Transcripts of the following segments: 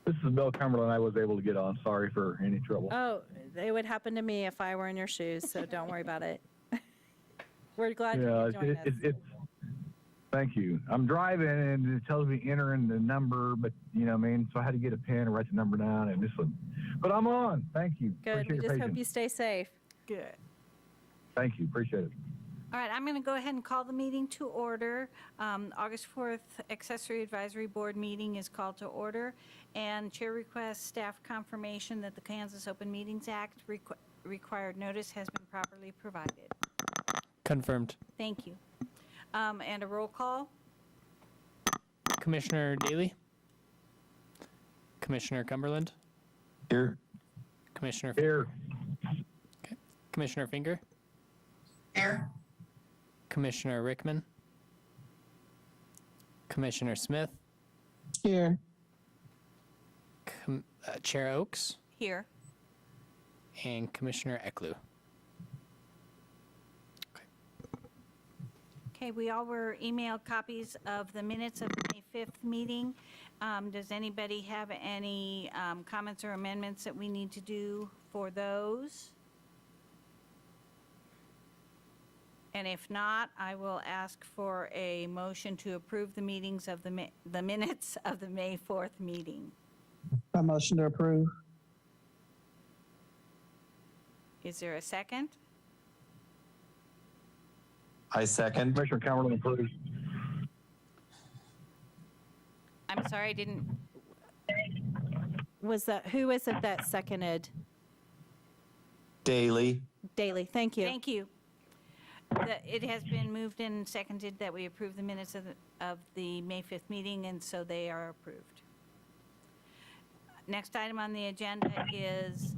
This is Bill Cumberland. I was able to get on. Sorry for any trouble. Oh, it would happen to me if I were in your shoes, so don't worry about it. We're glad you could join us. Thank you. I'm driving and it tells me entering the number, but you know what I mean? So I had to get a pen and write the number down and this one. But I'm on. Thank you. Good. Appreciate We your just hope patience. you stay safe. Good. Thank you. Appreciate it. All right, I'm going to go ahead and call the meeting to order. August 4th Accessory Advisory Board meeting is called to order, and Chair requests staff confirmation that the Kansas Open Meetings Act required notice has been properly provided. Confirmed. Thank you. And a roll call. Commissioner Daly? Commissioner Cumberland? Here. Commissioner Here. Okay. Commissioner Finger? Here. Commissioner Rickman? Commissioner Smith? Here. Chair Oakes? Here. And Commissioner Eklund. Okay, we all were emailed copies of the minutes of the May 5th meeting. Does anybody have any comments or amendments that we need to do for those? And if not, I will ask for a motion to approve the meetings of the minutes of the May 4th meeting. A motion to approve. Is there a second? I second. Commissioner Cumberland, please. I'm sorry, I didn't. Who is it that seconded? Daily. Daly, thank you. Thank you. It has been moved and seconded that we approve the minutes of the May 5th meeting, and so they are approved. Next item on the agenda is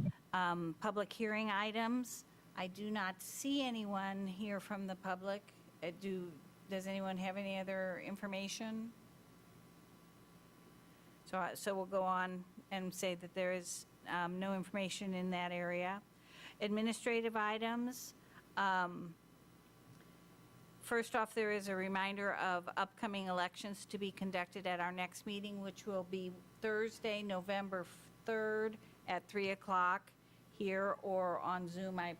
public hearing items. I do not see anyone here from the public. Does anyone have any other information? So we'll go on and say that there is no information in that area. Administrative items. First off, there is a reminder of upcoming elections to be conducted at our next meeting, which will be Thursday, November 3rd at 3 o'clock here or on Zoom, I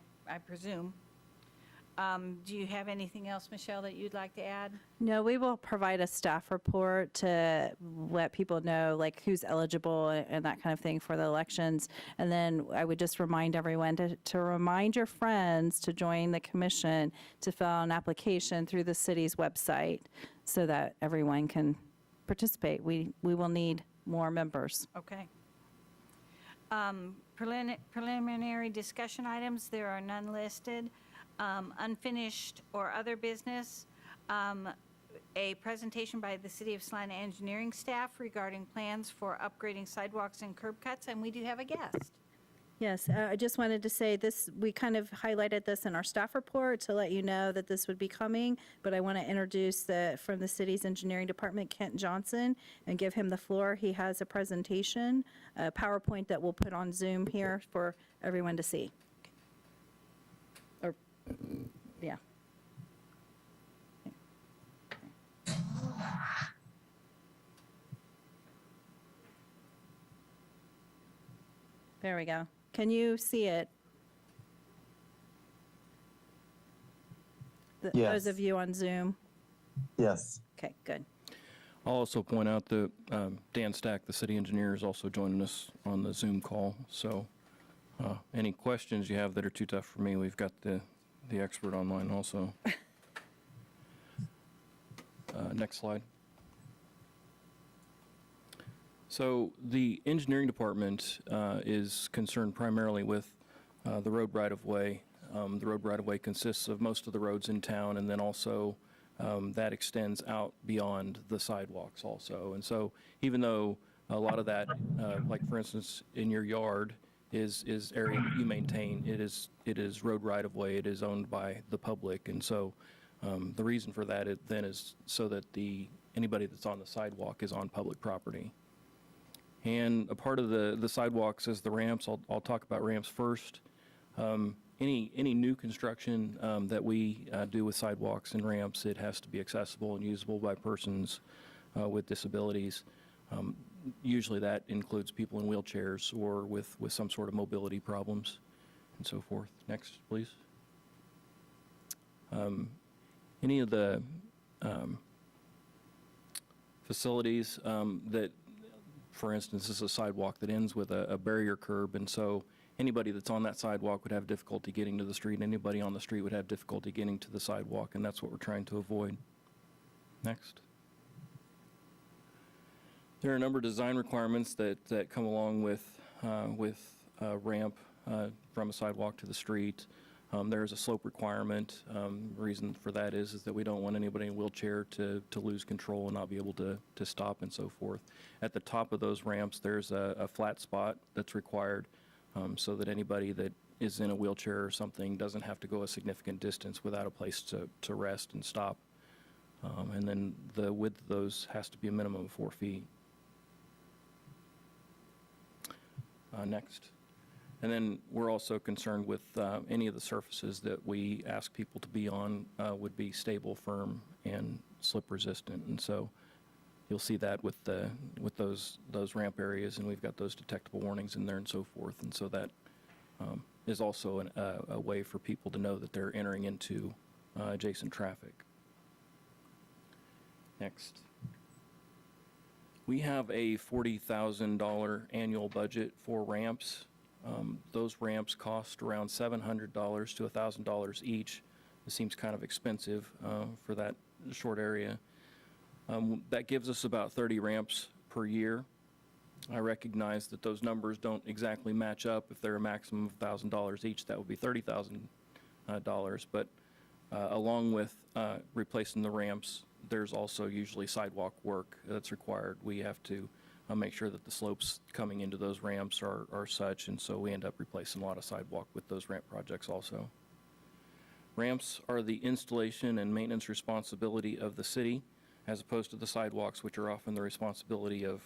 presume. Do you have anything else, Michelle, that you'd like to add? No, we will provide a staff report to let people know like who's eligible and that kind of thing for the elections. And then I would just remind everyone to remind your friends to join the commission to fill out an application through the city's website so that everyone can participate. We will need more members. Okay. Preliminary discussion items, there are none listed. Unfinished or other business, a presentation by the City of Salina Engineering staff regarding plans for upgrading sidewalks and curb cuts, and we do have a guest. Yes, I just wanted to say this, we kind of highlighted this in our staff report to let you know that this would be coming, but I want to introduce from the city's engineering department, Kent Johnson, and give him the floor. He has a presentation, a PowerPoint that we'll put on Zoom here for everyone to see. Or, yeah. There we go. Can you see it? Yes. Those of you on Zoom? Yes. Okay, good. I'll also point out that Dan Stack, the city engineer, is also joining us on the Zoom call. So any questions you have that are too tough for me, we've got the expert online also. Next slide. So the engineering department is concerned primarily with the road right-of-way. The road right-of-way consists of most of the roads in town, and then also that extends out beyond the sidewalks also. And so even though a lot of that, like for instance, in your yard is area that you maintain, it is road right-of-way, it is owned by the public. And so the reason for that then is so that anybody that's on the sidewalk is on public property. And a part of the sidewalks is the ramps. I'll talk about ramps first. Any new construction that we do with sidewalks and ramps, it has to be accessible and usable by persons with disabilities. usually that includes people in wheelchairs or with some sort of mobility problems and so forth. Next, please. Any of the facilities that, for instance, this is a sidewalk that ends with a barrier curb, and so anybody that's on that sidewalk would have difficulty getting to the street, and anybody on the street would have difficulty getting to the sidewalk, and that's what we're trying to avoid. Next. There are a number of design requirements that come along with a ramp from a sidewalk to the street. There is a slope requirement. Reason for that is that we don't want anybody in a wheelchair to lose control and not be able to stop and so forth. At the top of those ramps, there's a flat spot that's required so that anybody that is in a wheelchair or something doesn't have to go a significant distance without a place to rest and stop. And then the width of those has to be a minimum of 4 feet. Next. And then we're also concerned with any of the surfaces that we ask people to be on would be stable, firm, and slip resistant. And so you'll see that with those ramp areas, and we've got those detectable warnings in there and so forth. And so that is also a way for people to know that they're entering into adjacent traffic. Next. We have a $40,000 annual budget for ramps. Those ramps cost around $700 to $1,000 each. It seems kind of expensive for that short area. That gives us about 30 ramps per year. I recognize that those numbers don't exactly match up. If they're a maximum of $1,000 each, that would be $30,000. But along with replacing the ramps, there's also usually sidewalk work that's required. We have to make sure that the slopes coming into those ramps are such, and so we end up replacing a lot of sidewalk with those ramp projects also. Ramps are the installation and maintenance responsibility of the city, as opposed to the sidewalks, which are often the responsibility of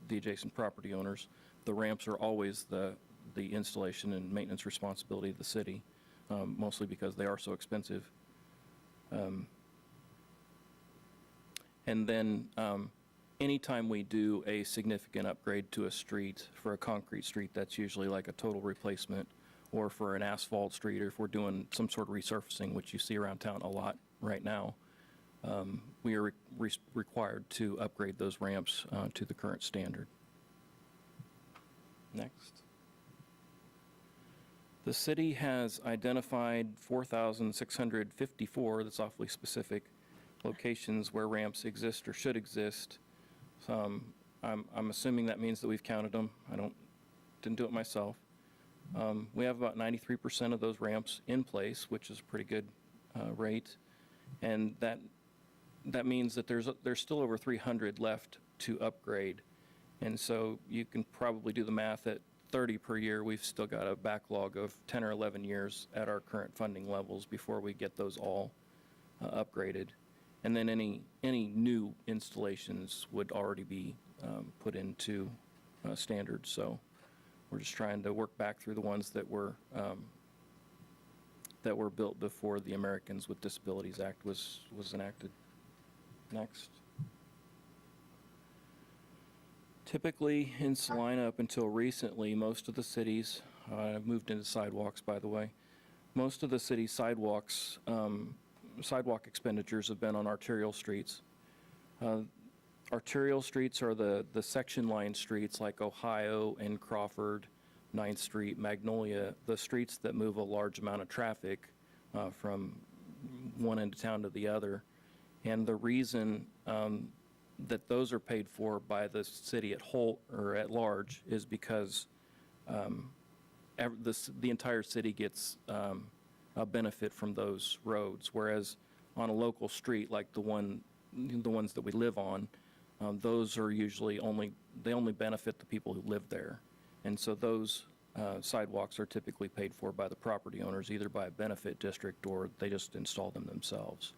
the adjacent property owners. The ramps are always the installation and maintenance responsibility of the city, mostly because they are so expensive. And then anytime we do a significant upgrade to a street, for a concrete street, that's usually like a total replacement, or for an asphalt street, or if we're doing some sort of resurfacing, which you see around town a lot right now, we are required to upgrade those ramps to the current standard. Next. The city has identified 4,654, that's awfully specific, locations where ramps exist or should exist. I'm assuming that means that we've counted them. Didn't do it myself. We have about 93% of those ramps in place, which is a pretty good rate, and that means that there's still over 300 left to upgrade. And so you can probably do the math at 30 per year. We've still got a backlog of 10 or 11 years at our current funding levels before we get those all upgraded. And then any new installations would already be put into standards. So we're just trying to work back through the ones that were built before the Americans with Disabilities Act was enacted. Next. Typically in Salina, up until recently, most of the cities, I've moved into sidewalks, by the way, most of the city's sidewalks, sidewalk expenditures have been on arterial streets. Arterial streets are the section line streets like Ohio and Crawford, 9th Street, Magnolia, the streets that move a large amount of traffic from one end of town to the other. And the reason that those are paid for by the city at whole or at large is because the entire city gets a benefit from those roads, whereas on a local street like the ones that we live on, those are usually only benefit the people who live there. And so those sidewalks are typically paid for by the property owners, either by a benefit district or they just install them themselves.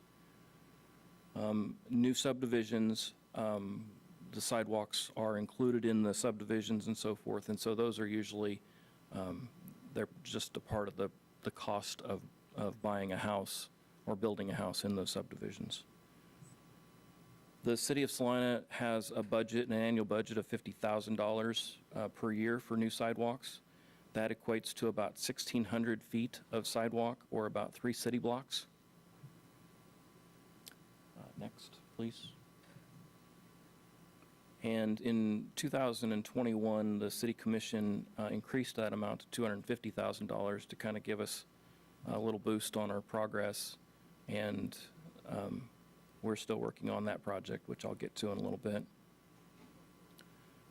New subdivisions, the sidewalks are included in the subdivisions and so forth, and so those are usually, they're just a part of the cost of buying a house or building a house in those subdivisions. The City of Salina has a budget, an annual budget of $50,000 per year for new sidewalks. That equates to about 1,600 feet of sidewalk, or about 3 city blocks. Next, please. And in 2021, the City Commission increased that amount to $250,000 to kind of give us a little boost on our progress. And we're still working on that project, which I'll get to in a little bit.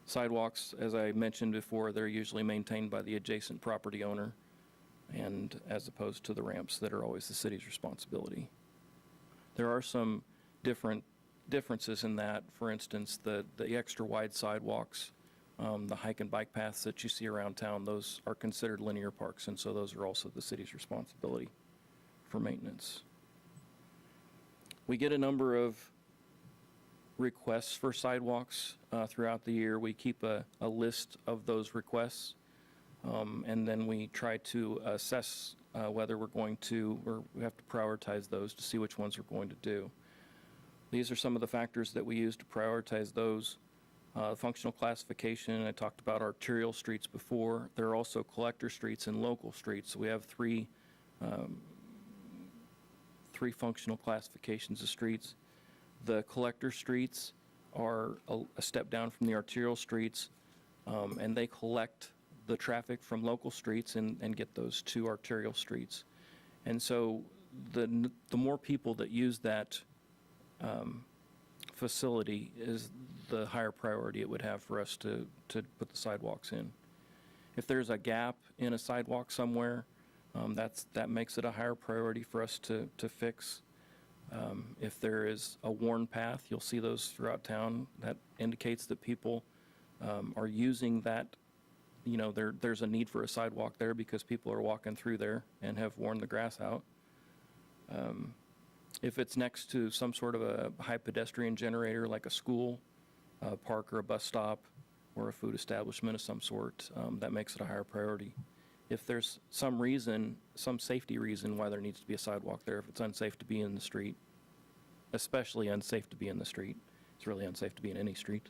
Sidewalks, as I mentioned before, they're usually maintained by the adjacent property owner, and as opposed to the ramps that are always the city's responsibility. There are some differences in that. For instance, the extra wide sidewalks, the hike and bike paths that you see around town, those are considered linear parks, and so those are also the city's responsibility for maintenance. We get a number of requests for sidewalks throughout the year. We keep a list of those requests, and then we try to assess whether we're going to, or we have to prioritize those to see which ones we're going to do. These are some of the factors that we use to prioritize those. Functional classification, I talked about arterial streets before. There are also collector streets and local streets. So we have three functional classifications of streets. The collector streets are a step down from the arterial streets, and they collect the traffic from local streets and get those to arterial streets. And so the more people that use that facility is the higher priority it would have for us to put the sidewalks in. If there's a gap in a sidewalk somewhere, that makes it a higher priority for us to fix. If there is a worn path, you'll see those throughout town. That indicates that people are using that. You know, there's a need for a sidewalk there because people are walking through there and have worn the grass out. If it's next to some sort of a high pedestrian generator like a school, a park, or a bus stop, or a food establishment of some sort, that makes it a higher priority. If there's some reason, some safety reason why there needs to be a sidewalk there, if it's unsafe to be in the street, especially unsafe to be in the street, it's really unsafe to be in any street.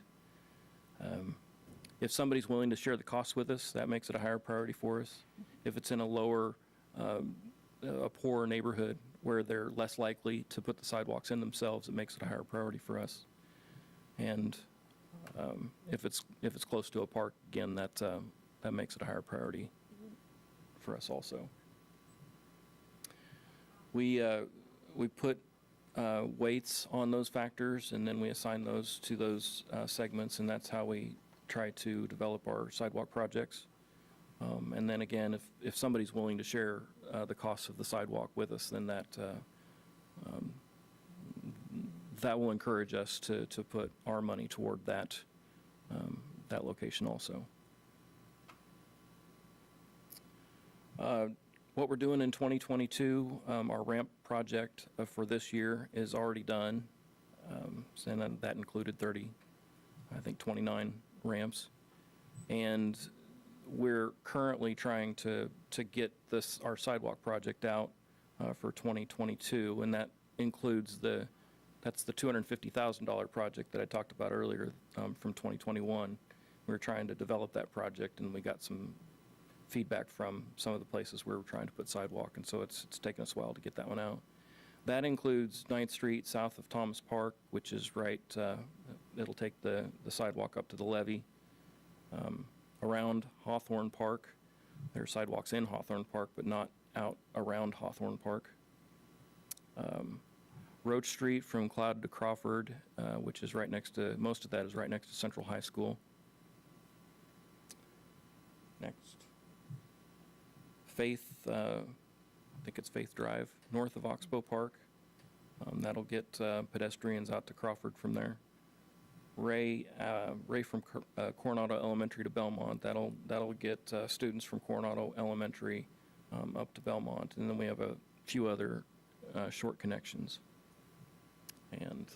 If somebody's willing to share the cost with us, that makes it a higher priority for us. If it's in a lower, a poorer neighborhood where they're less likely to put the sidewalks in themselves, it makes it a higher priority for us. And if it's close to a park, again, that makes it a higher priority for us also. We put weights on those factors, and then we assign those to those segments, and that's how we try to develop our sidewalk projects. And then again, if somebody's willing to share the cost of the sidewalk with us, then that will encourage us to put our money toward that location also. What we're doing in 2022, our ramp project for this year is already done, and that included 29 ramps. And we're currently trying to get our sidewalk project out for 2022, and that includes that's the $250,000 project that I talked about earlier from 2021. We were trying to develop that project, and we got some feedback from some of the places where we're trying to put sidewalk, and so it's taken us a while to get that one out. That includes 9th Street south of Thomas Park, which is right, it'll take the sidewalk up to the levee. Around Hawthorne Park, there are sidewalks in Hawthorne Park, but not out around Hawthorne Park. Roach Street from Cloud to Crawford, which is right next to, most of that is right next to Central High School. Next. Faith, I think it's Faith Drive, north of Oxbow Park. That'll get pedestrians out to Crawford from there. Ray from Coronado Elementary to Belmont, that'll get students from Coronado Elementary up to Belmont. And then we have a few other short connections. And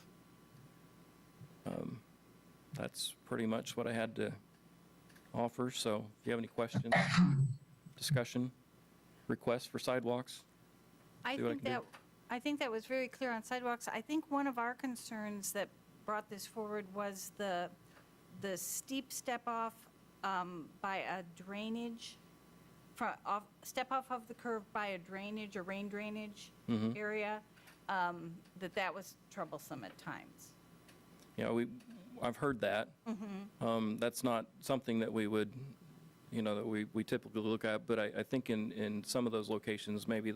that's pretty much what I had to offer. So if you have any questions, discussion, requests for sidewalks, I think that was very clear on sidewalks. I think one of our concerns that brought this forward was the steep step off by a drainage, step off of the curve by a drainage or rain drainage area, that was troublesome at times. Yeah, I've heard that. That's not something that we would, that we typically look at, but I think in some of those locations, maybe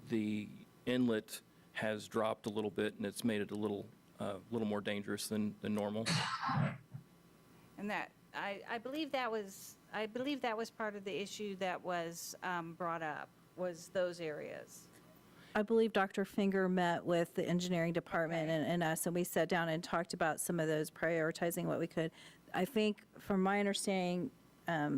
the inlet has dropped a little bit, and it's made it a little more dangerous than normal. And that, I believe that was part of the issue that was brought up, was those areas. I believe Dr. Finger met with the engineering department and us, and we sat down and talked about some of those, prioritizing what we could. I think, from my understanding,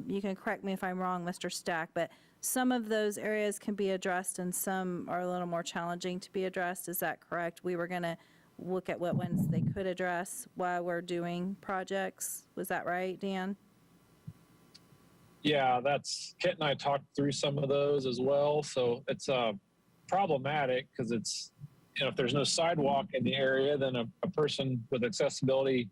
you can correct me if I'm wrong, Mr. Stack, but some of those areas can be addressed and some are a little more challenging to be addressed. Is that correct? We were going to look at what ones they could address while we're doing projects. Was that right, Dan? Yeah, Kit and I talked through some of those as well. So it's problematic because it's, if there's no sidewalk in the area, then a person with accessibility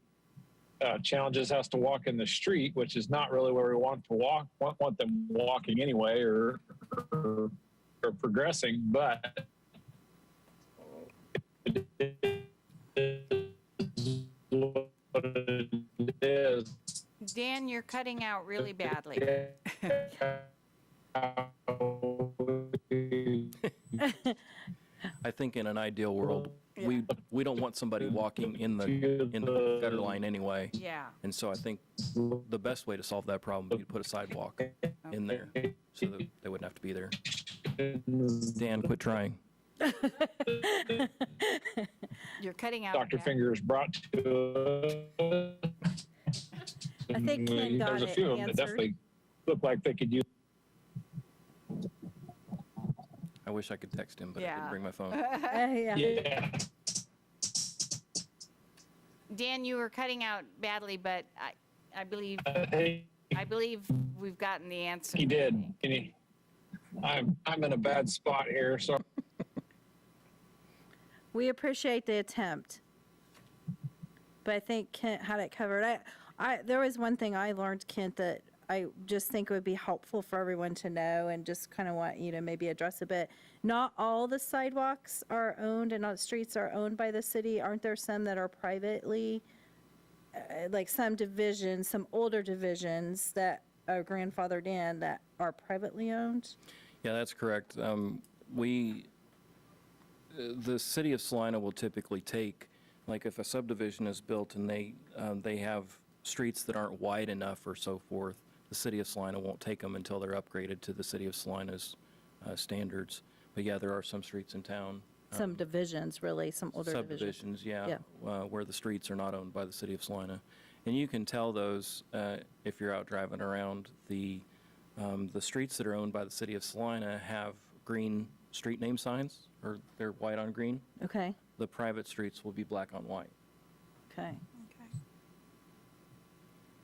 challenges has to walk in the street, which is not really where we want to want them walking anyway or progressing. But what it is. Dan, you're cutting out really badly. I think in an ideal world, we don't want somebody walking in the gutter line anyway. Yeah. And so I think the best way to solve that problem would be to put a sidewalk in there so that they wouldn't have to be there. Dan, quit trying. You're cutting out. Dr. again. Fingers brought to I think Ken got there's a it few of them that answered. definitely look like they could use. I wish I could text him, but I Yeah. didn't bring my phone. Yeah. Yeah. Dan, you were cutting out badly, but I believe we've gotten the answer. He did. I'm in a bad spot here, so We appreciate the attempt, but I think Kent had it covered. There was one thing I learned, Kent, that I just think would be helpful for everyone to know and just kind of want you to maybe address a bit. Not all the sidewalks are owned and all the streets are owned by the city. Aren't there some that are privately, like some divisions, some older divisions that are grandfathered in that are privately owned? Yeah, that's correct. The city of Salina will typically take, like if a subdivision is built and they have streets that aren't wide enough or so forth, the city of Salina won't take them until they're upgraded to the city of Salina's standards. But yeah, there are some streets in town. Some divisions, really, some older divisions. Subdivisions, yeah, where the streets are not owned by the city of Salina. And you can tell those if you're out driving around. The streets that are owned by the city of Salina have green street name signs, or they're white on green. Okay, The private streets will be black on white. okay. Okay.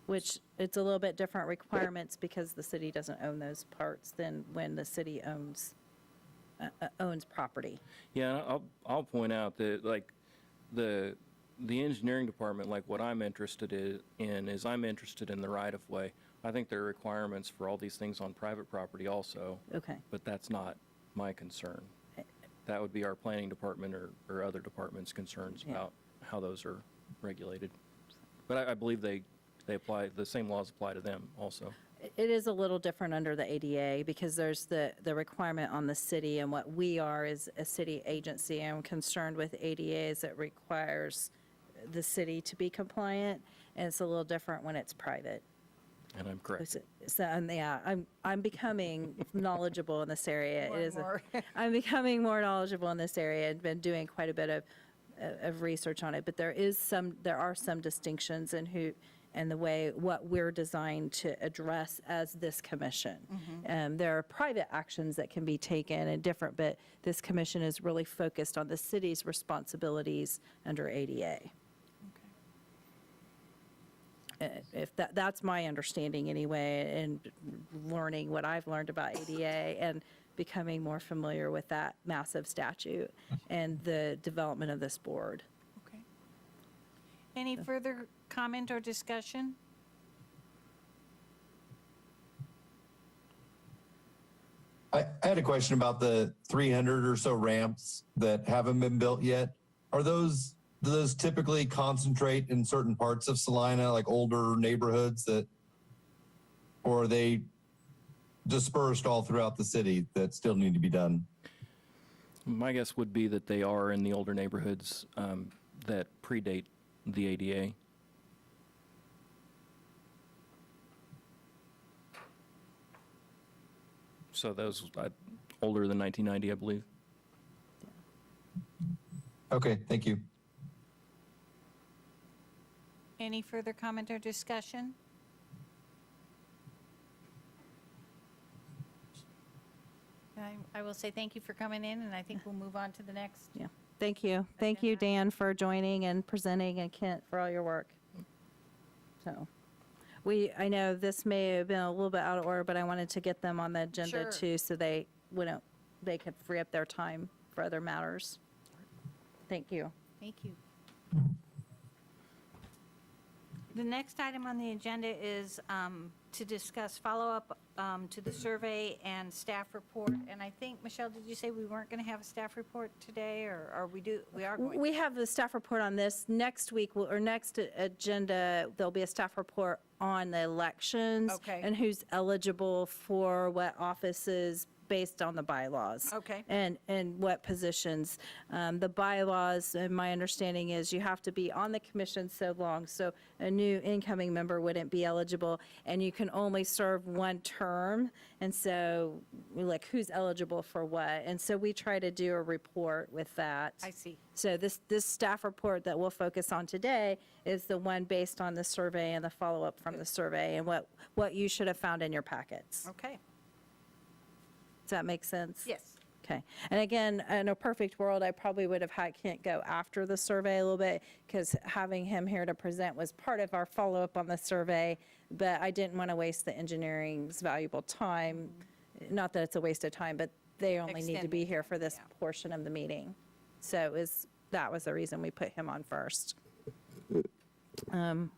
Which it's a little bit different requirements because the city doesn't own those parts than when the city owns property. Yeah, I'll point out that like the engineering department, like what I'm interested in is I'm interested in the right of way. I think there are requirements for all these things on private property also, Okay, but that's not my concern. That would be our planning department or other departments' concerns Yeah. about how those are regulated. But I believe they apply, the same laws apply to them also. it is a little different under the ADA because there's the requirement on the city, and what we are is a city agency. I'm concerned with ADA is it requires the city to be compliant, and it's a little different when it's private. And I'm correct. So, yeah, I'm becoming knowledgeable in this area. More It and is more. I'm becoming more knowledgeable in this area and been doing quite a bit of research on it. But there are some distinctions in what we're designed to address as this commission. There are private actions that can be taken and different, but this commission is really focused on the city's responsibilities under ADA. If that's my understanding anyway, and learning what I've learned about ADA and becoming more familiar with that massive statute and the development of this board. Okay. Any further comment or discussion? I had a question about the 300 or so ramps that haven't been built yet. Do those typically concentrate in certain parts of Salina, like older neighborhoods or are they dispersed all throughout the city that still need to be done? My guess would be that they are in the older neighborhoods that predate the ADA. So those older than 1990, I believe. Okay, thank you. Any further comment or discussion? I will say thank you for coming in, and I think we'll move on to the next. Yeah, thank you. Thank you, Dan, for joining and presenting, and Kent for all your work. So, I know this may have been a little bit out of order, but I wanted to get them on the agenda Sure. too, so they could free up their time for other matters. Thank you. Thank you. The next item on the agenda is to discuss follow-up to the survey and staff report. And I think, Michelle, did you say we weren't going to have a staff report today, or we are going? We have the staff report on this. Next week, or next agenda, there'll be a staff report on the elections. Okay. And who's eligible for what offices based on the bylaws. Okay. And what positions. The bylaws, and my understanding is you have to be on the commission so long, so a new incoming member wouldn't be eligible, and you can only serve one term, and so, like, who's eligible for what? And so we try to do a report with that. I see. So this staff report that we'll focus on today is the one based on the survey and the follow-up from the survey, and what you should have found in your packets. Okay. Does that make sense? Yes. Okay. And again, in a perfect world, I probably would have had Kent go after the survey a little bit, because having him here to present was part of our follow-up on the survey, but I didn't want to waste the engineering's valuable time. Not that it's a waste of time, but they only need to be Extended, here for this yeah. portion of the meeting. So that was the reason we put him on first.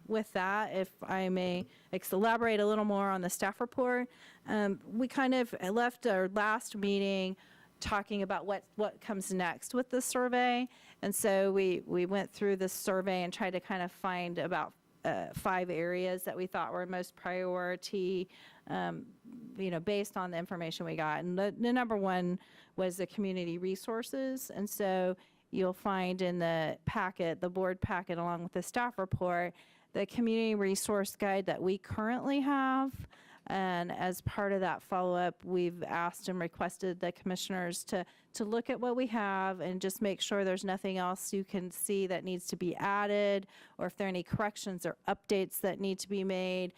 With that, if I may elaborate a little more on the staff report, we kind of left our last meeting talking about what comes next with the survey. And so we went through the survey and tried to kind of find about 5 areas that we thought were most priority, based on the information we got. And the number one was the community resources. And so you'll find in the packet, the board packet, along with the staff report, the community resource guide that we currently have. And as part of that follow-up, we've asked and requested the commissioners to look at what we have and just make sure there's nothing else you can see that needs to be added, or if there are any corrections or updates that need to be made.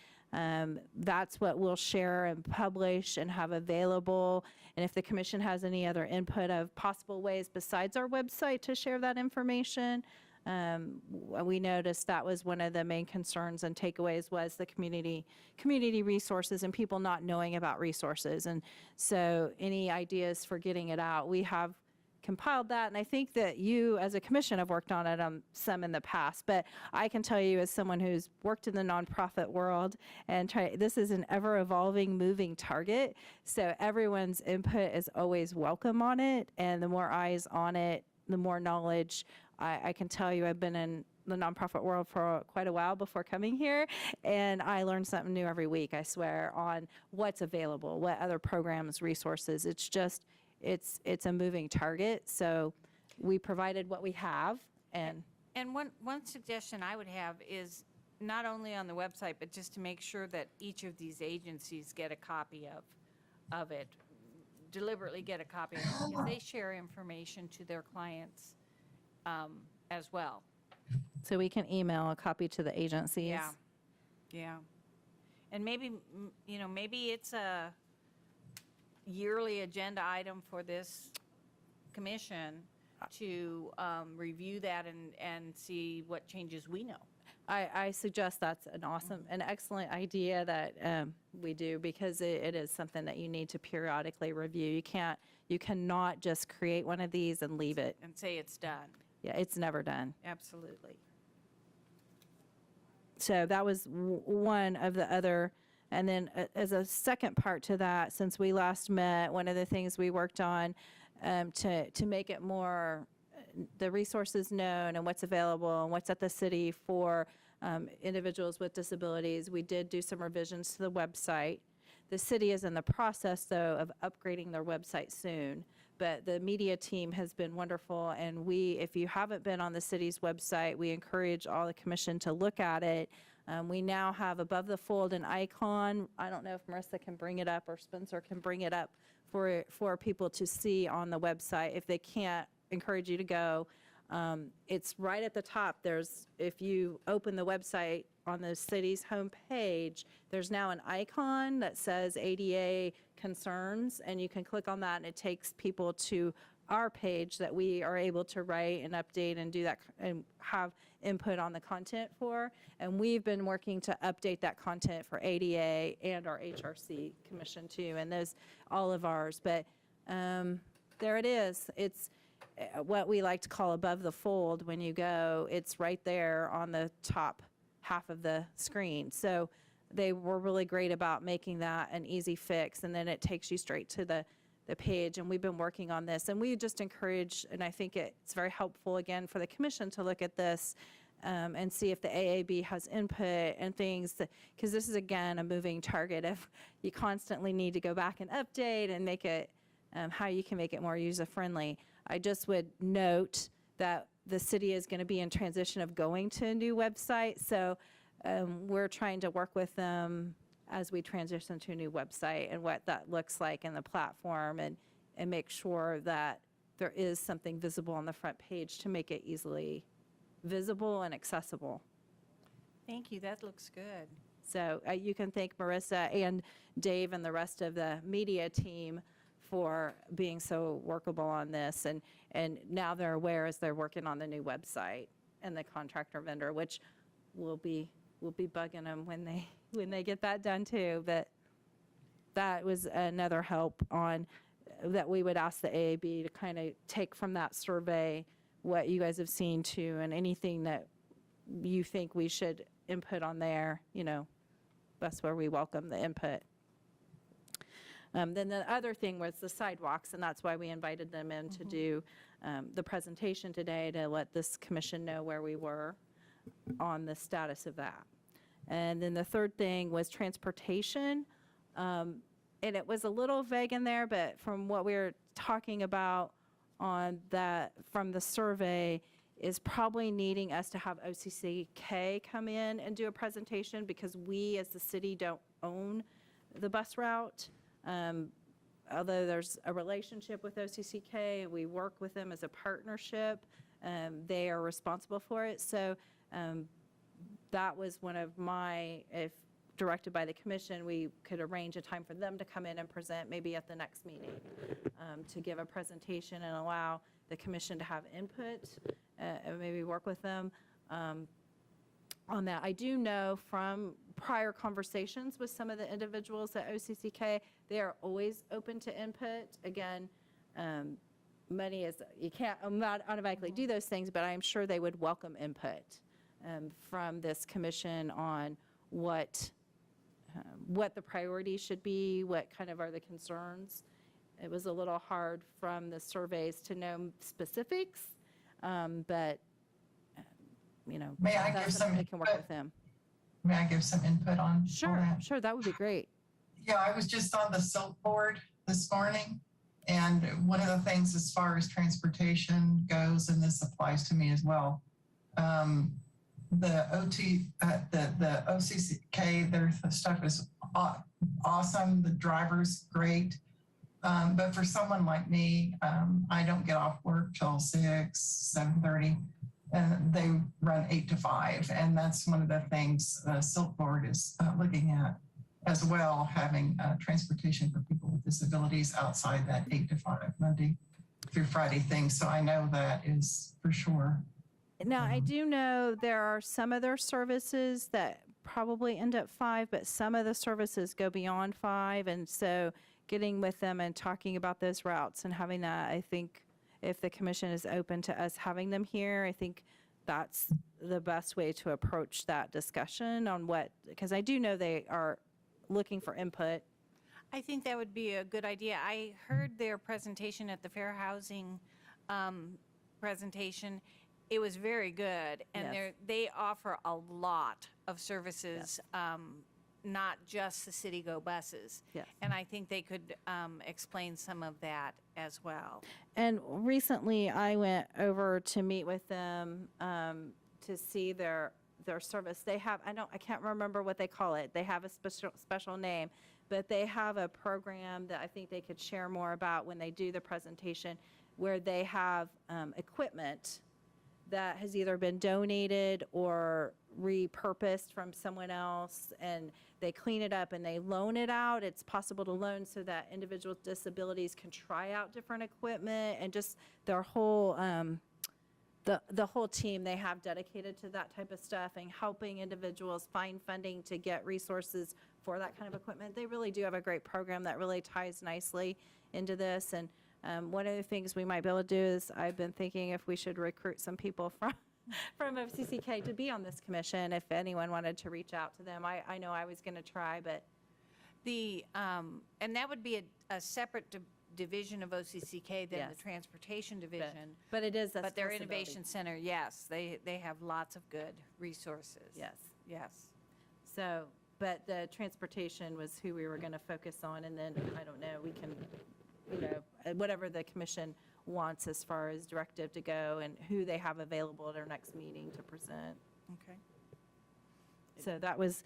That's what we'll share and publish and have available. And if the commission has any other input of possible ways besides our website to share that information, we noticed that was one of the main concerns and takeaways, was the community resources and people not knowing about resources. And so any ideas for getting it out, we have compiled that, and I think that you as a commission have worked on it some in the past, but I can tell you as someone who's worked in the nonprofit world, and this is an ever-evolving, moving target, so everyone's input is always welcome on it, and the more eyes on it, the more knowledge. I can tell you, I've been in the nonprofit world for quite a while before coming here, and I learn something new every week, I swear, on what's available, what other programs, resources. It's just, it's a moving target, so we provided what we have. And one suggestion I would have is not only on the website, but just to make sure that each of these agencies get a copy of it, deliberately get a copy of it, because they share information to their clients as well. so we can email a copy to the agencies. Yeah. And maybe it's a yearly agenda item for this commission to review that and see what changes we know. I suggest that's an excellent idea that we do, because it is something that you need to periodically review. You cannot just create one of these and leave it. And say it's done. Yeah, it's never done. Absolutely. So that was one of the other. And then as a second part to that, since we last met, one of the things we worked on to make it more the resources known and what's available and what's at the city for individuals with disabilities, we did do some revisions to the website. The city is in the process, though, of upgrading their website soon. But the media team has been wonderful, and if you haven't been on the city's website, we encourage all the commission to look at it. We now have above the fold an icon. I don't know if Marissa can bring it up or Spencer can bring it up for people to see on the website. If they can't, encourage you to go. It's right at the top. If you open the website on the city's homepage, there's now an icon that says ADA concerns, and you can click on that, and it takes people to our page that we are able to write and update and do that and have input on the content for. And we've been working to update that content for ADA and our HRC commission too, and all of ours. But there it is. It's what we like to call above the fold. When you go, it's right there on the top half of the screen. So they were really great about making that an easy fix, and then it takes you straight to the page. And we've been working on this, and we just encourage, and I think it's very helpful again for the commission to look at this and see if the AAB has input and things, because this is again a moving target. If you constantly need to go back and update and make it how you can make it more user-friendly. I just would note that the city is going to be in transition of going to a new website, so we're trying to work with them as we transition to a new website and what that looks like in the platform, and make sure that there is something visible on the front page to make it easily visible and accessible. Thank you, that looks good. So you can thank Marissa and Dave and the rest of the media team for being so workable on this, and now they're aware as they're working on the new website and the contractor vendor, which we'll be bugging them when they get that done too. But that was another help on that we would ask the AAB to kind of take from that survey what you guys have seen too, and anything that you think we should input on there, that's where we welcome the input. Then the other thing was the sidewalks, and that's why we invited them in to do the presentation today, to let this commission know where we were on the status of that. And then the third thing was transportation, and it was a little vague in there, but from what we were talking about on that from the survey is probably needing us to have OCCK come in and do a presentation, because we as the city don't own the bus route. Although there's a relationship with OCCK, we work with them as a partnership. They are responsible for it. So that was one of if directed by the commission, we could arrange a time for them to come in and present maybe at the next meeting to give a presentation and allow the commission to have input and maybe work with them on that. I do know from prior conversations with some of the individuals at OCCK, they are always open to input. Again, money is, you can't not automatically do those things, but I'm sure they would welcome input from this commission on what the priorities should be, what kind of are the concerns. It was a little hard from the surveys to know specifics, but May I give some I can work with them. May I give some input on Sure, that? sure, that would be great. Yeah, I was just on the Silk board this morning, and one of the things as far as transportation goes, and this applies to me as well, the OCCK, their stuff is awesome. The driver's great. But for someone like me, I don't get off work till 7:30, and they run 8 to 5. And that's one of the things the Silk Board is looking at as well, having transportation for people with disabilities outside that 8 to 5 Monday through Friday thing. So I know that is for sure. Now, I do know there are some of their services that probably end at 5, but some of the services go beyond 5. And so getting with them and talking about those routes and having that, I think if the commission is open to us having them here, I think that's the best way to approach that discussion on what, because I do know they are looking for input. I think that would be a good idea. I heard their presentation at the Fair Housing presentation. It was very good, and Yes. they offer a lot of services, not just the City Go buses. Yes. And I think they could explain some of that as well. And recently, I went over to meet with them to see their service. They have, I can't remember what they call it. They have a special name, but they have a program that I think they could share more about when they do the presentation, where they have equipment that has either been donated or repurposed from someone else, and they clean it up and they loan it out. It's possible to loan so that individuals with disabilities can try out different equipment, and just their whole, the whole team they have dedicated to that type of stuff and helping individuals find funding to get resources for that kind of equipment. They really do have a great program that really ties nicely into this. And one of the things we might be able to do is, I've been thinking if we should recruit some people from FCCK to be on this commission, if anyone wanted to reach out to them. I know I was going to try, but And that would be a separate division of OCCK than Yes. the Transportation Division. but it is But their accessibility. Innovation Center, yes, they have lots of good resources. Yes. Yes. So, but the transportation was who we were going to focus on, and then, I don't know, we can, whatever the commission wants as far as directive to go and who they have available at our next meeting to present. Okay. So that was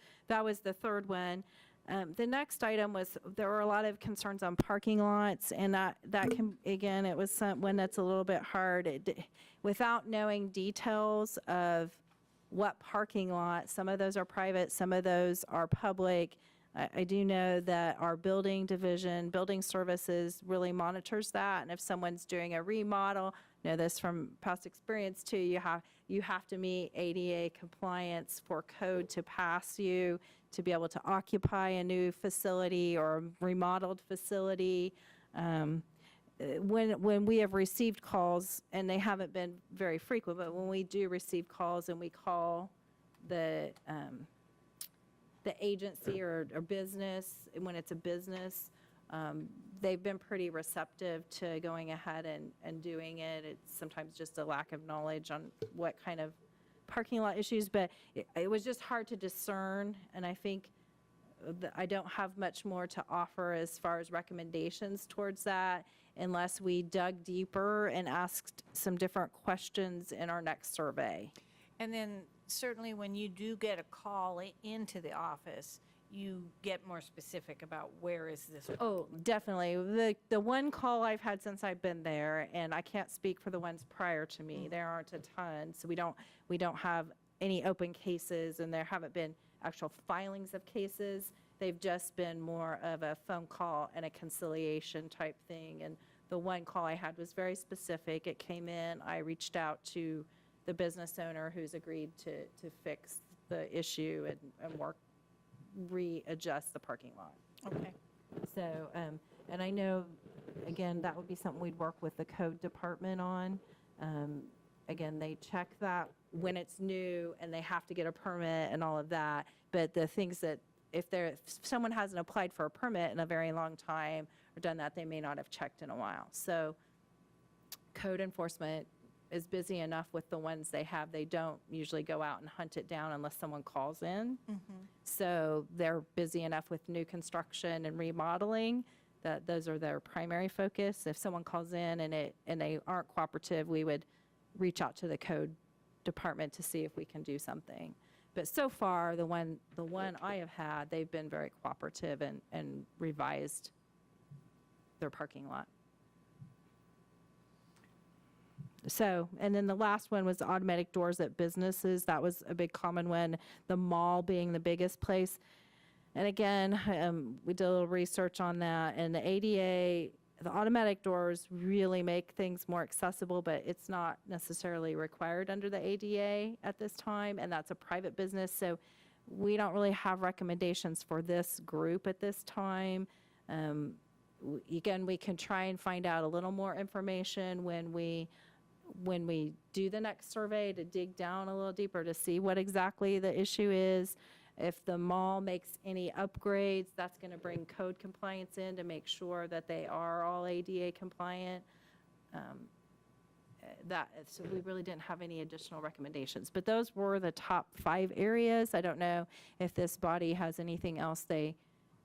the third one. The next item was, there were a lot of concerns on parking lots, and that can, again, it was one that's a little bit hard. Without knowing details of what parking lot, some of those are private, some of those are public. I do know that our building division, building services, really monitors that, and if someone's doing a remodel, know this from past experience too, you have to meet ADA compliance for code to pass you to be able to occupy a new facility or a remodeled facility. When we have received calls, and they haven't been very frequent, but when we do receive calls and we call the agency or business, when it's a business, they've been pretty receptive to going ahead and doing it. It's sometimes just a lack of knowledge on what kind of parking lot issues, but it was just hard to discern, and I think I don't have much more to offer as far as recommendations towards that unless we dug deeper and asked some different questions in our next survey. And then certainly when you do get a call into the office, you get more specific about where is this. Oh, definitely. The one call I've had since I've been there, and I can't speak for the ones prior to me, there aren't a ton, so we don't have any open cases, and there haven't been actual filings of cases. They've just been more of a phone call and a conciliation type thing. And the one call I had was very specific. It came in, I reached out to the business owner who's agreed to fix the issue and readjust the parking lot. Okay. So, and I know, again, that would be something we'd work with the code department on. Again, they check that when it's new and they have to get a permit and all of that. But the things that, if someone hasn't applied for a permit in a very long time or done that, they may not have checked in a while. So code enforcement is busy enough with the ones they have. They don't usually go out and hunt it down unless someone calls in. So they're busy enough with new construction and remodeling that those are their primary focus. If someone calls in and they aren't cooperative, we would reach out to the code department to see if we can do something. But so far, the one I have had, they've been very cooperative and revised their parking lot. So, and then the last one was the automatic doors at businesses. That was a big common one, the mall being the biggest place. And again, we did a little research on that, and the ADA, the automatic doors really make things more accessible, but it's not necessarily required under the ADA at this time, and that's a private business. So we don't really have recommendations for this group at this time. Again, we can try and find out a little more information when we when we do the next survey, to dig down a little deeper to see what exactly the issue is. If the mall makes any upgrades, that's going to bring code compliance in to make sure that they are all ADA compliant. So we really didn't have any additional recommendations. But those were the top 5 areas. I don't know if this body has anything else they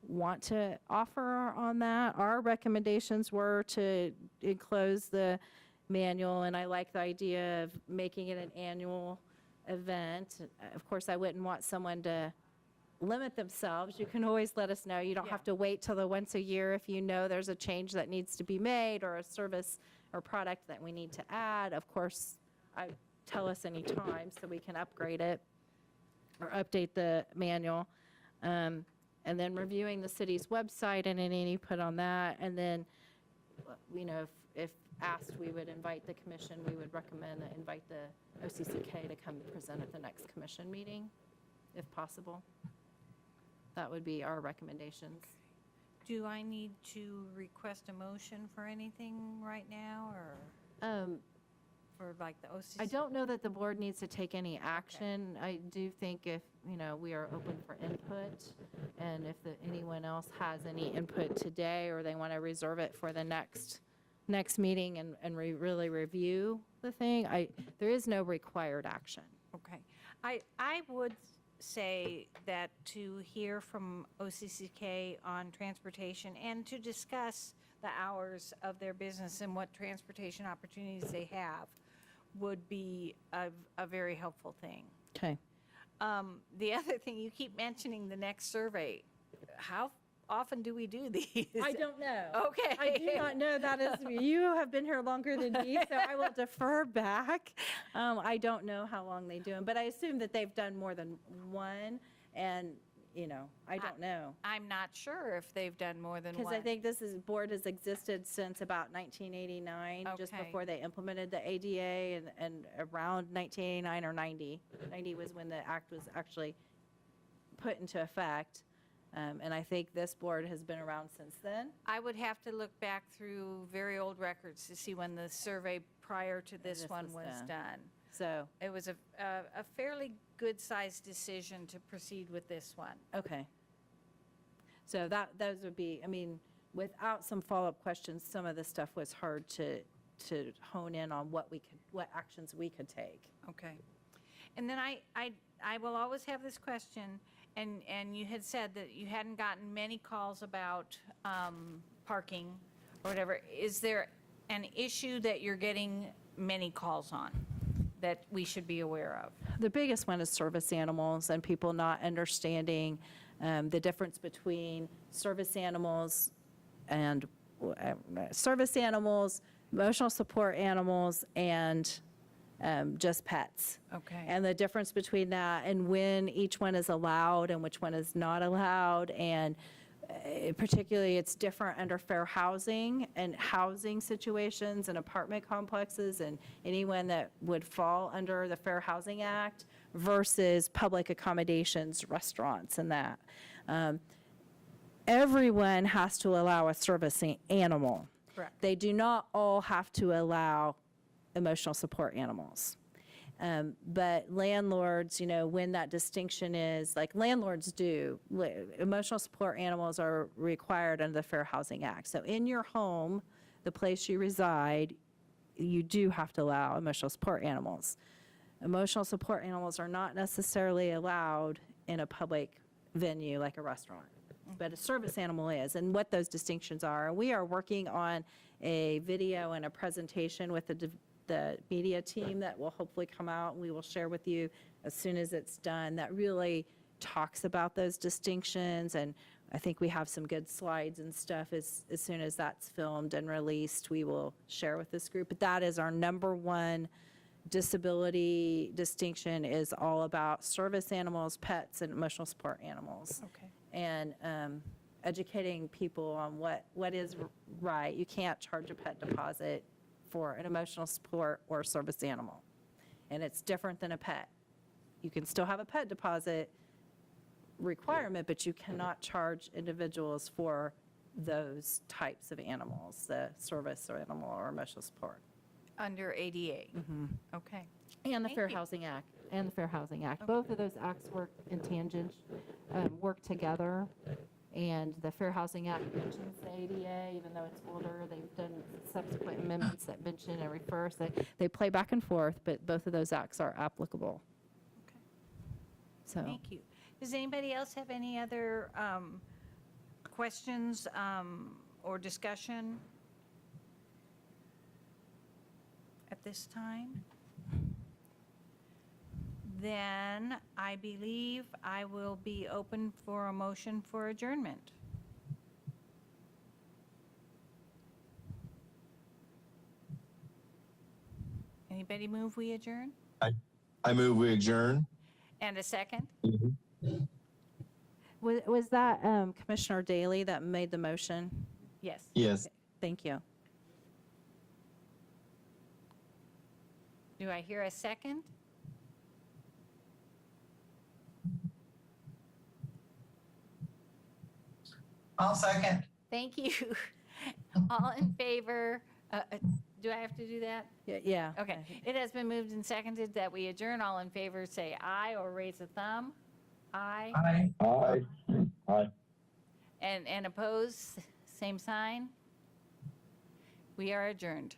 want to offer on that. Our recommendations were to enclose the manual, and I like the idea of making it an annual event. Of course, I wouldn't want someone to limit themselves. You can always let us know. You don't have to wait till the once a year if you know there's a change that needs to be made or a service or product that we need to add. Of course, tell us any time so we can upgrade it or update the manual. And then reviewing the city's website and any input on that. And then, you know, if asked, we would invite the commission. We would recommend that invite the OCCK to come present at the next commission meeting, if possible. That would be our recommendations. Do I need to request a motion for anything right now, or for like the OCC? I don't know that the board needs to take any action. I do think if, you know, we are open for input, and if anyone else has any input today, or they want to reserve it for the next meeting and really review the thing, there is no required action. Okay. I would say that to hear from OCCK on transportation and to discuss the hours of their business and what transportation opportunities they have would be a very helpful thing. Okay. The other thing, you keep mentioning the next survey. How often do we do these? I don't know. Okay. I do not know. That is, you have been here longer than me, so I will defer back. I don't know how long they do them, but I assume that they've done more than one, and, you know, I don't know. I'm not sure if they've done more than one. Because I think board has existed since about 1989, just Okay. before they implemented the ADA, and around 1989 or 90. 90 was when the act was actually put into effect. And I think this board has been around since then. I would have to look back through very old records to see when the survey prior to this one was done. So, It was a fairly good-sized decision to proceed with this one. okay. So those would be, I mean, without some follow-up questions, some of the stuff was hard to hone in on what actions we could take. Okay. And then I will always have this question, and you had said that you hadn't gotten many calls about parking or whatever. Is there an issue that you're getting many calls on that we should be aware of? The biggest one is service animals and people not understanding the difference between service animals and emotional support animals, and just pets. Okay. And the difference between that and when each one is allowed and which one is not allowed. And particularly, it's different under fair housing and housing situations and apartment complexes and anyone that would fall under the Fair Housing Act versus public accommodations, restaurants, and that. Everyone has to allow a service animal. Correct. They do not all have to allow emotional support animals. But landlords, you know, when that distinction is, like landlords do, emotional support animals are required under the Fair Housing Act. So in your home, the place you reside, you do have to allow emotional support animals. Emotional support animals are not necessarily allowed in a public venue like a restaurant, but a service animal is, and what those distinctions are. We are working on a video and a presentation with the media team that will hopefully come out, and we will share with you as soon as it's done, that really talks about those distinctions. And I think we have some good slides and stuff. As soon as that's filmed and released, we will share with this group. But that is our number one disability distinction, is all about service animals, pets, and emotional support animals. Okay. And educating people on what is right. You can't charge a pet deposit for an emotional support or service animal. And it's different than a pet. You can still have a pet deposit requirement, but you cannot charge individuals for those types of animals, the service or animal or emotional support. Under ADA. Okay. And the Thank Fair you. Housing Act, and the Fair Housing Act. Both of those acts work in tangent, work together. And the Fair Housing Act mentions the ADA, even though it's older. They've done subsequent amendments that mention and refer. So they play back and forth, but both of those acts are applicable. Okay. So. Thank you. Does anybody else have any other questions or discussion at this time? Then I believe I will be open for a motion for adjournment. Anybody move we adjourn? I move we adjourn. And a second? Was that Commissioner Daly that made the motion? Yes. Yes. Thank you. Do I hear a second? I'll second. Thank you. All in favor? Do I have to do that? Yeah. Okay. It has been moved and seconded that we adjourn. All in favor, say aye or raise a thumb. Aye. Aye. Aye. Aye. And oppose, same sign. We are adjourned.